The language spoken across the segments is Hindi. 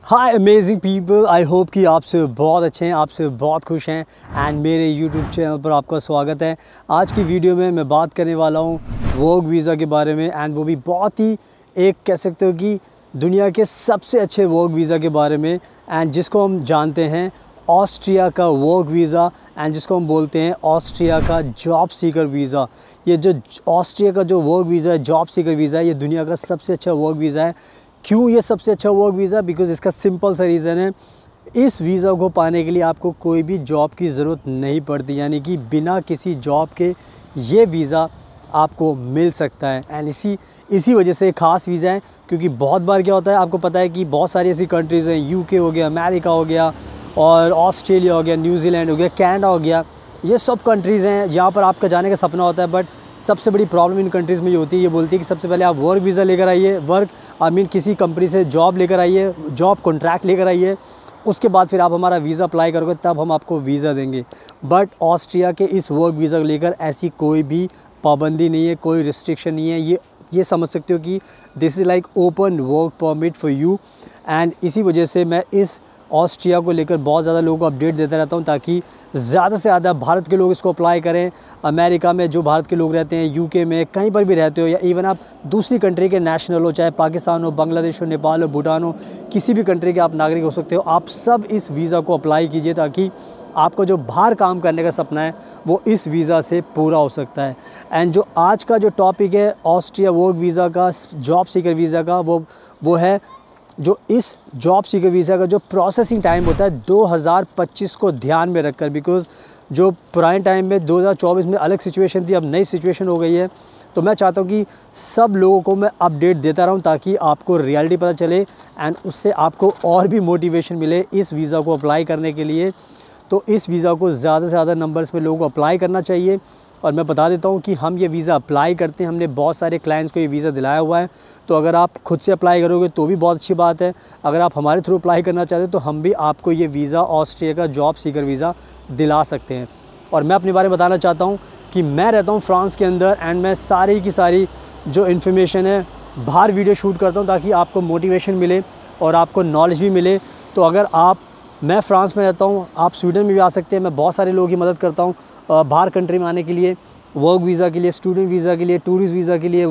Hi amazing people, I hope कि आपसे बहुत अच्छे हैं, आपसे बहुत खुश हैं एंड मेरे यूट्यूब चैनल पर आपका स्वागत है। आज की वीडियो में मैं बात करने वाला हूँ वर्क वीज़ा के बारे में एंड वो भी बहुत ही एक कह सकते हो कि दुनिया के सबसे अच्छे वर्क वीज़ा के बारे में एंड जिसको हम जानते हैं ऑस्ट्रिया का वर्क वीज़ा एंड जिसको हम बोलते हैं ऑस्ट्रिया का जॉब सीकर वीज़ा। ये जो ऑस्ट्रिया का जो वर्क वीज़ा है, जॉब सीकर वीज़ा है, ये दुनिया का सबसे अच्छा वर्क वीज़ा है। क्यों ये सबसे अच्छा वर्क वीज़ा? बिकॉज़ इसका सिंपल सा रीज़न है, इस वीज़ा को पाने के लिए आपको कोई भी जॉब की ज़रूरत नहीं पड़ती, यानी कि बिना किसी जॉब के ये वीज़ा आपको मिल सकता है। एंड इसी वजह से ख़ास वीज़ा है, क्योंकि बहुत बार क्या होता है, आपको पता है कि बहुत सारी ऐसी कंट्रीज़ हैं, यूके हो गया, अमेरिका हो गया और ऑस्ट्रेलिया हो गया, न्यूजीलैंड हो गया, कनाडा हो गया, ये सब कंट्रीज़ हैं जहाँ पर आपका जाने का सपना होता है। बट सबसे बड़ी प्रॉब्लम इन कंट्रीज़ में ये होती है, ये बोलती है कि सबसे पहले आप वर्क वीज़ा लेकर आइए, किसी कंपनी से जॉब लेकर आइए, जॉब कॉन्ट्रैक्ट लेकर आइए, उसके बाद फिर आप हमारा वीज़ा अप्लाई करोगे तब हम आपको वीज़ा देंगे। बट ऑस्ट्रिया के इस वर्क वीज़ा को लेकर ऐसी कोई भी पाबंदी नहीं है, कोई रिस्ट्रिक्शन नहीं है। ये समझ सकते हो कि this is like open work permit for you. And इसी वजह से मैं इस ऑस्ट्रिया को लेकर बहुत ज़्यादा लोगों को अपडेट देता रहता हूँ, ताकि ज़्यादा से ज़्यादा भारत के लोग इसको अप्लाई करें। अमेरिका में जो भारत के लोग रहते हैं, यूके में, कहीं पर भी रहते हो, या इवन आप दूसरी कंट्री के नेशनल हो, चाहे पाकिस्तान हो, बांग्लादेश हो, नेपाल हो, भूटान हो, किसी भी कंट्री के आप नागरिक हो सकते हो, आप सब इस वीज़ा को अप्लाई कीजिए, ताकि आपको जो बाहर काम करने का सपना है वो इस वीज़ा से पूरा हो सकता है। एंड जो आज का जो टॉपिक है ऑस्ट्रिया वर्क वीज़ा का, जॉब सीकर वीज़ा का, वो है जो इस जॉब सीकर वीज़ा का जो प्रोसेसिंग टाइम होता है 2025 को ध्यान में रखकर। बिकॉज़ जो पुराने टाइम में 2024 में अलग सिचुएशन थी, अब नई सिचुएशन हो गई है। तो मैं चाहता हूँ कि सब लोगों को मैं अपडेट देता रहूँ, ताकि आपको रियलिटी पता चले एंड उससे आपको और भी मोटिवेशन मिले इस वीज़ा को अप्लाई करने के लिए। तो इस वीज़ा को ज़्यादा से ज़्यादा नंबर्स में लोगों को अप्लाई करना चाहिए। और मैं बता देता हूँ कि हम ये वीज़ा अप्लाई करते हैं, हमने बहुत सारे क्लाइंट्स को ये वीज़ा दिलाया हुआ है। तो अगर आप खुद से अप्लाई करोगे तो भी बहुत अच्छी बात है, अगर आप हमारे थ्रू अप्लाई करना चाहते हो तो हम भी आपको ये वीज़ा ऑस्ट्रिया का जॉब सीकर वीज़ा दिला सकते हैं। और मैं अपने बारे में बताना चाहता हूँ कि मैं रहता हूँ फ्रांस के अंदर एंड मैं सारी की सारी जो इन्फॉर्मेशन है बाहर वीडियो शूट करता हूँ, ताकि आपको मोटिवेशन मिले और आपको नॉलेज भी मिले। तो अगर मैं फ्रांस में रहता हूँ, आप स्वीडन में भी आ सकते हैं। मैं बहुत सारे लोगों की मदद करता हूँ बाहर कंट्री में आने के लिए, वर्क वीज़ा के लिए, स्टूडेंट वीज़ा के लिए, टूरिस्ट वीज़ा के लिए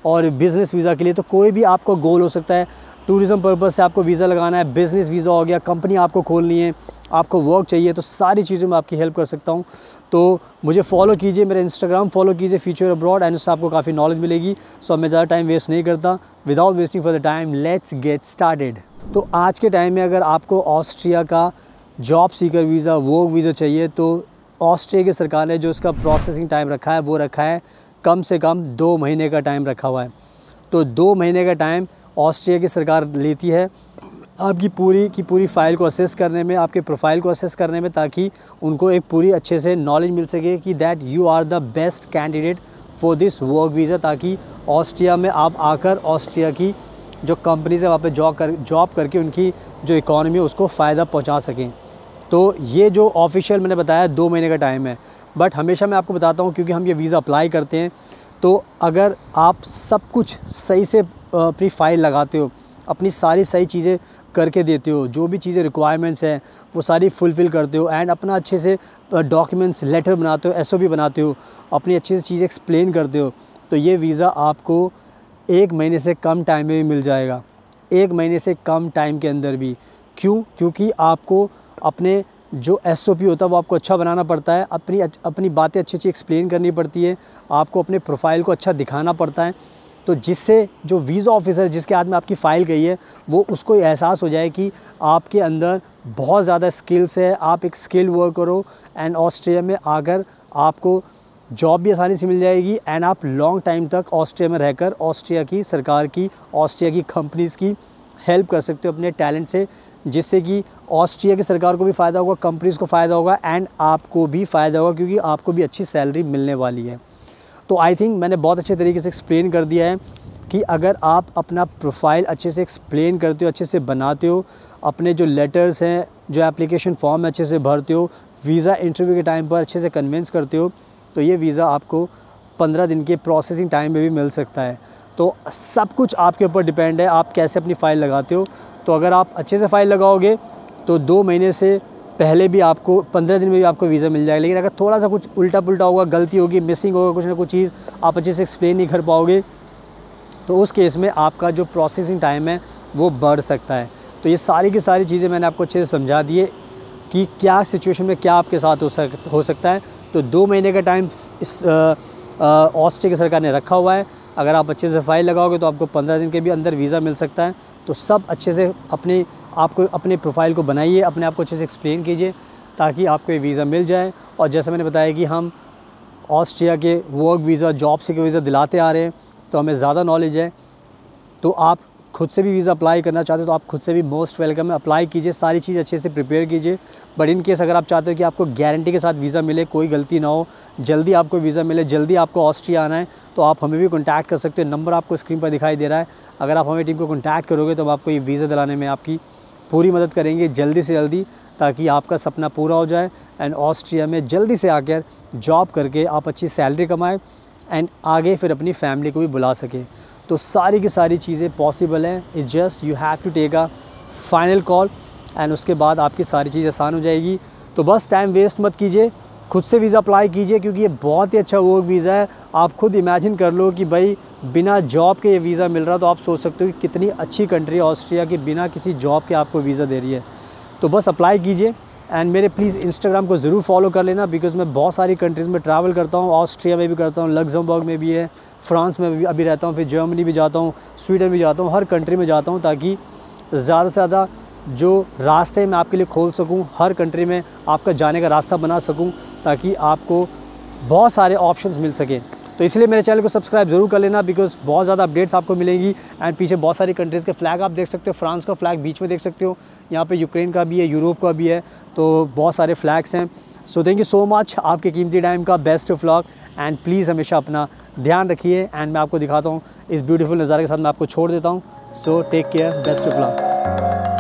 और बिज़नेस वीज़ा के लिए। तो कोई भी आपका गोल हो सकता है, टूरिज़म पर्पज़ से आपको वीज़ा लगाना है, बिज़नेस वीज़ा हो गया, कंपनी आपको खोलनी है, आपको वर्क चाहिए, तो सारी चीज़ों में आपकी हेल्प कर सकता हूँ। तो मुझे फॉलो कीजिए, मेरा इंस्टाग्राम फॉलो कीजिए फ्यूचर अब्रॉड, एंड उससे आपको काफ़ी नॉलेज मिलेगी। सो मैं ज़्यादा टाइम वेस्ट नहीं करता, without wasting for the time let's get started. तो आज के टाइम में अगर आपको ऑस्ट्रिया का job seeker visa, work visa चाहिए, तो ऑस्ट्रिया की सरकार ने जो उसका प्रोसेसिंग टाइम रखा है वो रखा है कम से कम 2 महीने का टाइम रखा हुआ है। तो 2 महीने का टाइम ऑस्ट्रिया की सरकार लेती है आपकी पूरी की पूरी फ़ाइल को असेस करने में, आपके प्रोफाइल को असेस करने में, ताकि उनको एक पूरी अच्छे से नॉलेज मिल सके कि that you are the best candidate for this work visa, ताकि ऑस्ट्रिया में आप आकर ऑस्ट्रिया की जो कंपनीज़ है वहाँ पे जॉब करके उनकी जो इकॉनमी है उसको फ़ायदा पहुँचा सकें। तो ये जो ऑफिशियल मैंने बताया 2 महीने का टाइम है, बट हमेशा मैं आपको बताता हूँ, क्योंकि हम ये वीज़ा अप्लाई करते हैं, तो अगर आप सब कुछ सही से अपनी फ़ाइल लगाते हो, अपनी सारी सही चीज़ें करके देते हो, जो भी चीज़ें रिक्वायरमेंट्स हैं वो सारी फुलफ़िल करते हो, एंड अपना अच्छे से डॉक्यूमेंट्स, लेटर बनाते हो, एसओपी बनाते हो, अपनी अच्छी से चीज़ें एक्सप्लेन करते हो, तो ये वीज़ा आपको 1 महीने से कम टाइम में भी मिल जाएगा, 1 महीने से कम टाइम के अंदर भी। क्यों? क्योंकि आपको अपने जो एसओपी होता है वो आपको अच्छा बनाना पड़ता है, अपनी बातें अच्छी एक्सप्लेन करनी पड़ती है, आपको अपने प्रोफाइल को अच्छा दिखाना पड़ता है, तो जिससे जो वीज़ा ऑफिसर जिसके हाथ में आपकी फ़ाइल गई है वो उसको एहसास हो जाए कि आपके अंदर बहुत ज़्यादा स्किल्स है, आप एक स्किल वर्कर हो, एंड ऑस्ट्रिया में आकर आपको जॉब भी आसानी से मिल जाएगी एंड आप लॉन्ग टाइम तक ऑस्ट्रिया में रहकर ऑस्ट्रिया की सरकार की, ऑस्ट्रिया की कंपनीज़ की हेल्प कर सकते हो अपने टैलेंट से, जिससे कि ऑस्ट्रिया की सरकार को भी फ़ायदा होगा, कंपनीज़ को फ़ायदा होगा एंड आपको भी फ़ायदा होगा, क्योंकि आपको भी अच्छी सैलरी मिलने वाली है। तो आई थिंक मैंने बहुत अच्छे तरीके से एक्सप्लेन कर दिया है कि अगर आप अपना प्रोफाइल अच्छे से एक्सप्लेन करते हो, अच्छे से बनाते हो, अपने जो लेटर्स हैं, जो एप्लीकेशन फॉर्म अच्छे से भरते हो, वीज़ा इंटरव्यू के टाइम पर अच्छे से कन्विंस करते हो, तो ये वीज़ा आपको 15 दिन के प्रोसेसिंग टाइम में भी मिल सकता है। तो सब कुछ आपके ऊपर डिपेंड है, आप कैसे अपनी फ़ाइल लगाते हो। तो अगर आप अच्छे से फ़ाइल लगाओगे तो 2 महीने से पहले भी आपको 15 दिन में भी आपको वीज़ा मिल जाएगा। लेकिन अगर थोड़ा सा कुछ उल्टा पुल्टा होगा, गलती होगी, मिसिंग होगा, कुछ ना कुछ चीज़ आप अच्छे से एक्सप्लेन नहीं कर पाओगे, तो उस केस में आपका जो प्रोसेसिंग टाइम है वो बढ़ सकता है। तो ये सारी की सारी चीज़ें मैंने आपको अच्छे से समझा दिए कि क्या सिचुएशन में क्या आपके साथ हो सकता है। तो 2 महीने का टाइम इस ऑस्ट्रिया की सरकार ने रखा हुआ है। अगर आप अच्छे से फ़ाइल लगाओगे तो आपको 15 दिन के भी अंदर वीज़ा मिल सकता है। तो सब अच्छे से अपने प्रोफाइल को बनाइए, अपने आप को अच्छे से एक्सप्लेन कीजिए ताकि आपको ये वीज़ा मिल जाए। और जैसे मैंने बताया कि हम ऑस्ट्रिया के वर्क वीज़ा, जॉब से वीज़ा दिलाते आ रहे हैं, तो हमें ज़्यादा नॉलेज है। तो आप खुद से भी वीज़ा अप्लाई करना चाहते हो तो आप खुद से भी मोस्ट वेलकम है, अप्लाई कीजिए, सारी चीज़ अच्छे से प्रिपेयर कीजिए। बट इन केस अगर आप चाहते हो कि आपको गारंटी के साथ वीज़ा मिले, कोई गलती ना हो, जल्दी आपको वीज़ा मिले, जल्दी आपको ऑस्ट्रिया आना है, तो आप हमें भी कॉन्टैक्ट कर सकते हो। नंबर आपको स्क्रीन पर दिखाई दे रहा है। अगर आप हमें टीम को कॉन्टैक्ट करोगे तो हम आपको ये वीज़ा दिलाने में आपकी पूरी मदद करेंगे जल्दी से जल्दी, ताकि आपका सपना पूरा हो जाए एंड ऑस्ट्रिया में जल्दी से आकर जॉब करके आप अच्छी सैलरी कमाएँ एंड आगे फिर अपनी फैमिली को भी बुला सकें। तो सारी की सारी चीज़ें पॉसिबल हैं। It's just you have to take a final call and उसके बाद आपकी सारी चीज़ आसान हो जाएगी। तो बस टाइम वेस्ट मत कीजिए, खुद से वीज़ा अप्लाई कीजिए, क्योंकि ये बहुत ही अच्छा वर्क वीज़ा है। आप खुद इमेजिन कर लो कि भाई बिना जॉब के ये वीज़ा मिल रहा, तो आप सोच सकते हो कि कितनी अच्छी कंट्री है ऑस्ट्रिया की, बिना किसी जॉब के आपको वीज़ा दे रही है। तो बस अप्लाई कीजिए एंड मेरे प्लीज़ इंस्टाग्राम को ज़रूर फॉलो कर लेना, बिकॉज़ मैं बहुत सारी कंट्रीज़ में ट्रैवल करता हूँ। ऑस्ट्रिया में भी करता हूँ, लग्जमबर्ग में भी है, फ्रांस में भी अभी रहता हूँ, फिर जर्मनी भी जाता हूँ, स्वीडन भी जाता हूँ, हर कंट्री में जाता हूँ, ताकि ज़्यादा से ज़्यादा जो रास्ते मैं आपके लिए खोल सकूँ, हर कंट्री में आपका जाने का रास्ता बना सकूँ, ताकि आपको बहुत सारे ऑप्शंस मिल सकें। तो इसलिए मेरे चैनल को सब्सक्राइब ज़रूर कर लेना, बिकॉज़ बहुत ज़्यादा अपडेट्स आपको मिलेंगी। एंड पीछे बहुत सारी कंट्रीज़ के फ्लैग आप देख सकते हो, फ्रांस का फ्लैग बीच में देख सकते हो, यहाँ पे यूक्रेन का भी है, यूरोप का भी है, तो बहुत सारे फ्लैग्स हैं। So thank you so much आपके कीमती टाइम का, best of luck and please हमेशा अपना ध्यान रखिए। एंड मैं आपको दिखाता हूँ इस ब्यूटीफुल नज़ारे के साथ मैं आपको छोड़ देता हूँ। So take care, best of luck.